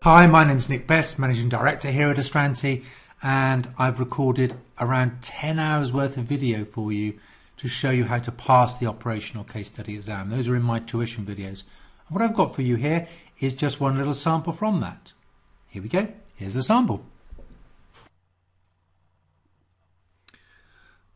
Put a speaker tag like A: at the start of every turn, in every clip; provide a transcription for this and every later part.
A: Hi, my name's Nick Best, Managing Director here at Astranti, and I've recorded around 10 hours worth of video for you to show you how to pass the operational case study exam. Those are in my tuition videos. And what I've got for you here is just one little sample from that. Here we go. Here's the sample.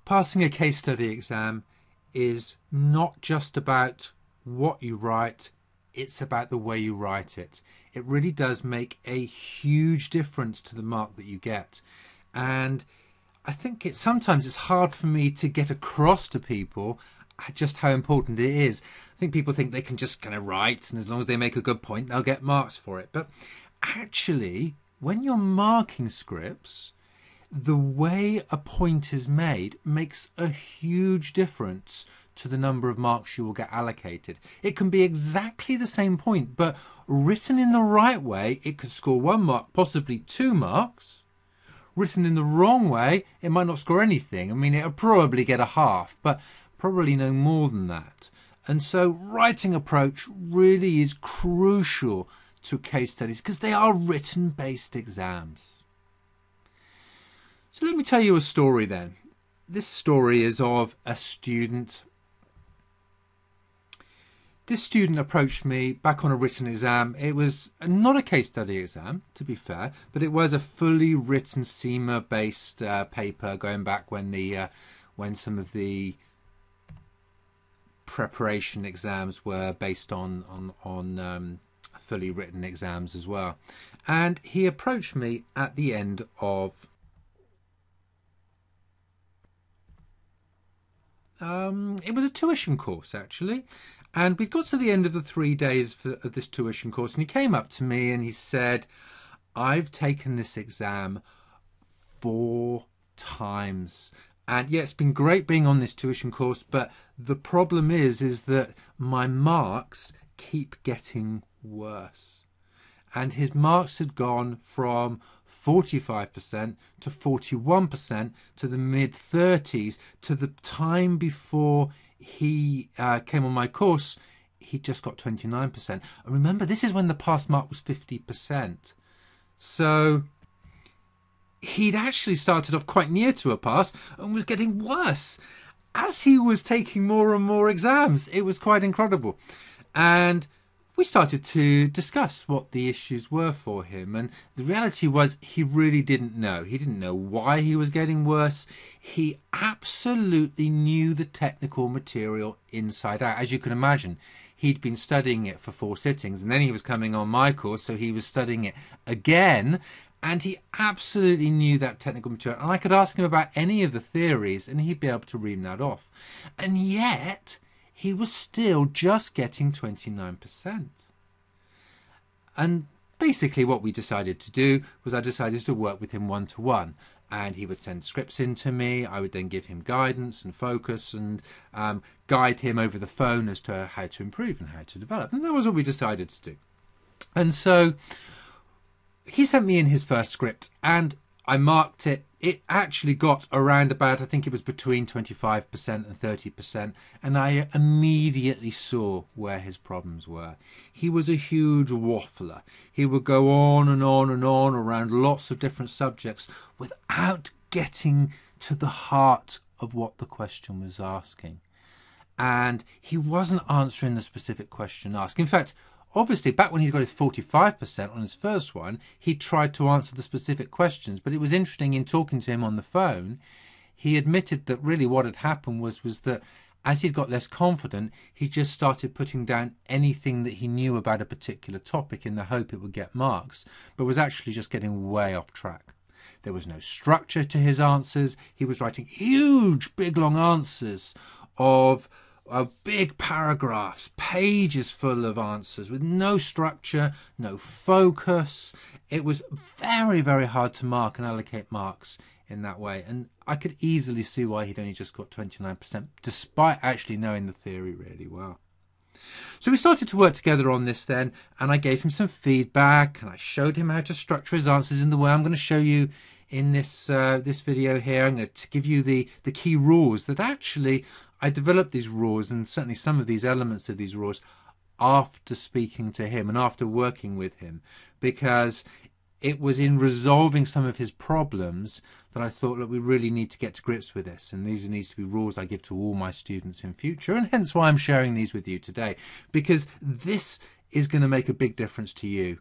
A: Passing a case study exam is not just about what you write, it's about the way you write it. It really does make a huge difference to the mark that you get. And I think sometimes it's hard for me to get across to people just how important it is. I think people think they can just kind of write, and as long as they make a good point, they'll get marks for it. But actually, when you're marking scripts, the way a point is made makes a huge difference to the number of marks you will get allocated. It can be exactly the same point, but written in the right way, it could score 1 mark, possibly 2 marks. Written in the wrong way, it might not score anything. I mean, it'll probably get a half, but probably no more than that. And so writing approach really is crucial to case studies because they are written-based exams. So let me tell you a story then. This story is of a student. This student approached me back on a written exam. It was not a case study exam, to be fair, but it was a fully written CIMA-based paper going back when some of the preparation exams were based on fully written exams as well. And he approached me at the end of it was a tuition course, actually. And we got to the end of the 3 days of this tuition course, and he came up to me and he said, I've taken this exam 4 times. And yeah, it's been great being on this tuition course, but the problem is that my marks keep getting worse. And his marks had gone from 45% to 41% to the mid-30s. To the time before he came on my course, he just got 29%. And remember, this is when the pass mark was 50%. So he'd actually started off quite near to a pass and was getting worse as he was taking more and more exams. It was quite incredible. And we started to discuss what the issues were for him, and the reality was he really didn't know. He didn't know why he was getting worse. He absolutely knew the technical material inside out. As you can imagine, he'd been studying it for 4 sittings, and then he was coming on my course, so he was studying it again, and he absolutely knew that technical material. And I could ask him about any of the theories, and he'd be able to ream that off. And yet he was still just getting 29%. And basically what we decided to do was I decided to work with him one-to-one. And he would send scripts in to me. I would then give him guidance and focus and guide him over the phone as to how to improve and how to develop. And that was what we decided to do. And so he sent me in his first script and I marked it. It actually got around about, I think it was between 25% and 30%. And I immediately saw where his problems were. He was a huge waffler. He would go on and on and on around lots of different subjects without getting to the heart of what the question was asking. And he wasn't answering the specific question asked. In fact, obviously, back when he got his 45% on his first one, he tried to answer the specific questions. But it was interesting in talking to him on the phone, he admitted that really what had happened was that as he'd got less confident, he just started putting down anything that he knew about a particular topic in the hope it would get marks, but was actually just getting way off track. There was no structure to his answers. He was writing huge, big, long answers of big paragraphs, pages full of answers with no structure, no focus. It was very, very hard to mark and allocate marks in that way. And I could easily see why he'd only just got 29%, despite actually knowing the theory really well. So we started to work together on this then, and I gave him some feedback and I showed him how to structure his answers in the way I'm going to show you in this video here. I'm going to give you the key rules that actually I developed these rules, and certainly some of these elements of these rules after speaking to him and after working with him, because it was in resolving some of his problems that I thought, look, we really need to get to grips with this, and these needs to be rules I give to all my students in future, and hence why I'm sharing these with you today, because this is going to make a big difference to you.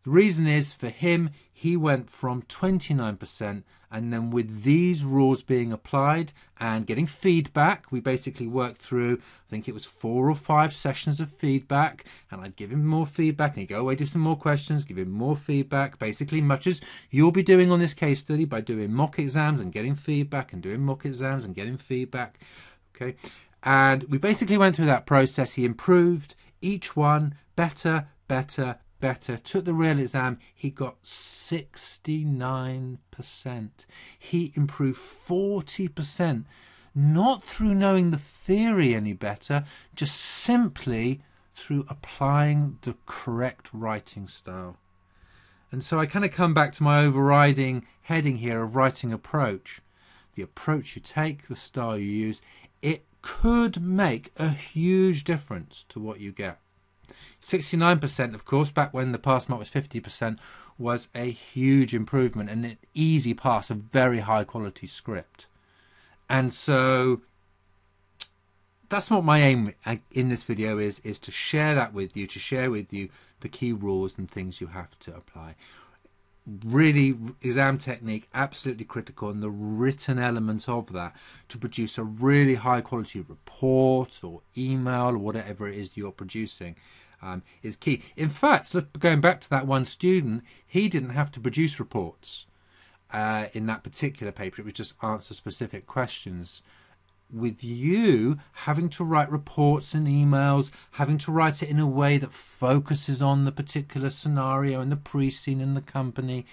A: The reason is, for him, he went from 29%, and then with these rules being applied and getting feedback, we basically worked through, I think it was 4 or 5 sessions of feedback, and I'd give him more feedback, and he'd go away, do some more questions, give him more feedback, basically much as you'll be doing on this case study by doing mock exams and getting feedback and doing mock exams and getting feedback. Okay, and we basically went through that process. He improved each one better, better, better. Took the real exam, he got 69%. He improved 40%, not through knowing the theory any better, just simply through applying the correct writing style. And so I kind of come back to my overriding heading here of writing approach. The approach you take, the style you use, it could make a huge difference to what you get. 69%, of course, back when the pass mark was 50%, was a huge improvement and an easy pass, a very high quality script. And so that's what my aim in this video is to share that with you, to share with you the key rules and things you have to apply. Really, exam technique, absolutely critical, and the written element of that to produce a really high quality report or email or whatever it is you're producing is key. In fact, look, going back to that one student, he didn't have to produce reports in that particular paper. It was just answer specific questions. With you having to write reports and emails, having to write it in a way that focuses on the particular scenario and the pre-scene and the company,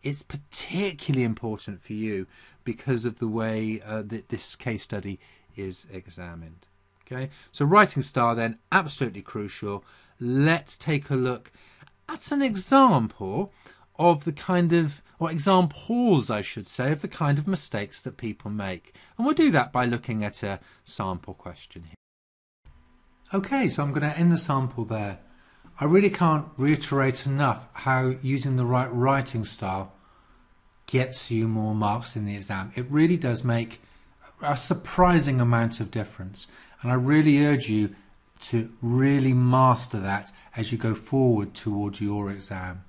A: it's particularly important for you because of the way that this case study is examined. Okay, so writing style then, absolutely crucial. Let's take a look at an example of the kind of, or examples I should say, of the kind of mistakes that people make. And we'll do that by looking at a sample question here. Okay, so I'm going to end the sample there. I really can't reiterate enough how using the right writing style gets you more marks in the exam. It really does make a surprising amount of difference. And I really urge you to really master that as you go forward towards your exam.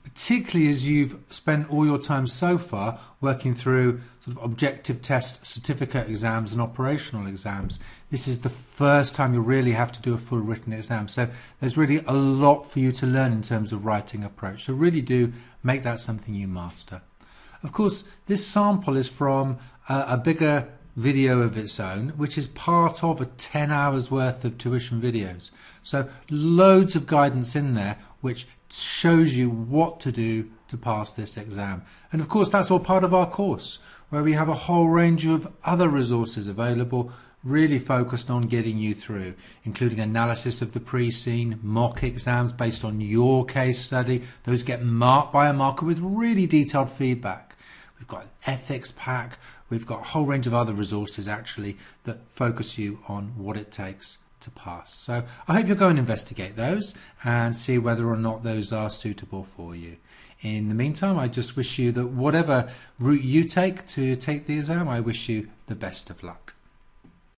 A: Particularly as you've spent all your time so far working through sort of objective test certificate exams and operational exams. This is the first time you really have to do a full written exam. So there's really a lot for you to learn in terms of writing approach. So really do make that something you master. Of course, this sample is from a bigger video of its own, which is part of a 10 hours worth of tuition videos. So loads of guidance in there which shows you what to do to pass this exam. And of course that's all part of our course, where we have a whole range of other resources available, really focused on getting you through, including analysis of the pre-scene, mock exams based on your case study. Those get marked by a marker with really detailed feedback. We've got an ethics pack. We've got a whole range of other resources actually that focus you on what it takes to pass. So I hope you'll go and investigate those and see whether or not those are suitable for you. In the meantime, I just wish you that whatever route you take to take the exam, I wish you the best of luck.